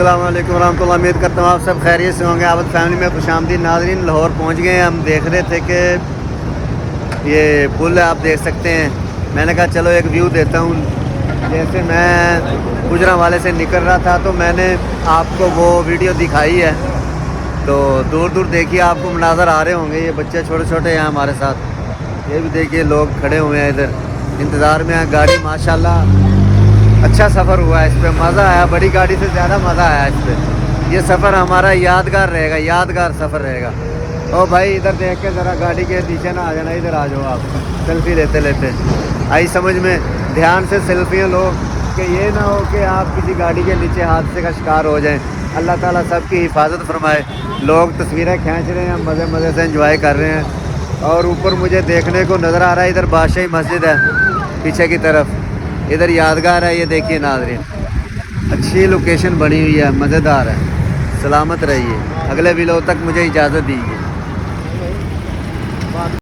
السلام علیکم ورحمۃ اللہ. امید کرتا ہوں آپ سب خیریت سے ہوں گے. عابد فیملی میں خوش آمدید. ناظرین, لاہور پہنچ گئے ہیں. ہم دیکھ رہے تھے کہ یہ پل ہے, آپ دیکھ سکتے ہیں. میں نے کہا چلو ایک ویو دیتا ہوں. جیسے میں گجرانوالے سے نکل رہا تھا تو میں نے آپ کو وہ ویڈیو دکھائی ہے, تو دور دور دیکھیے آپ کو مناظر آ رہے ہوں گے. یہ بچے چھوٹے چھوٹے ہیں ہمارے ساتھ, یہ بھی دیکھیے لوگ کھڑے ہوئے ہیں ادھر انتظار میں ہیں. گاڑی ماشاءاللہ اچھا سفر ہوا ہے, اس پہ مزہ آیا. بڑی گاڑی سے زیادہ مزہ آیا اس پہ. یہ سفر ہمارا یادگار رہے گا, یادگار سفر رہے گا. او بھائی ادھر دیکھ کے ذرا گاڑی کے نیچے نہ آ جانا, ادھر آ جاؤ آپ سیلفی لیتے لیتے. آئی سمجھ میں, دھیان سے سیلفیاں لو کہ یہ نہ ہو کہ آپ کسی گاڑی کے نیچے حادثے کا شکار ہو جائیں. اللہ تعالیٰ سب کی حفاظت فرمائے. لوگ تصویریں کھینچ رہے ہیں, مزے مزے سے انجوائے کر رہے ہیں. اور اوپر مجھے دیکھنے کو نظر آ رہا ہے ادھر بادشاہی مسجد ہے پیچھے کی طرف, ادھر یادگار ہے. یہ دیکھیے ناظرین, اچھی لوکیشن بنی ہوئی ہے, مزیدار ہے. سلامت رہیے. اگلے ویڈیو تک مجھے اجازت دیجیے.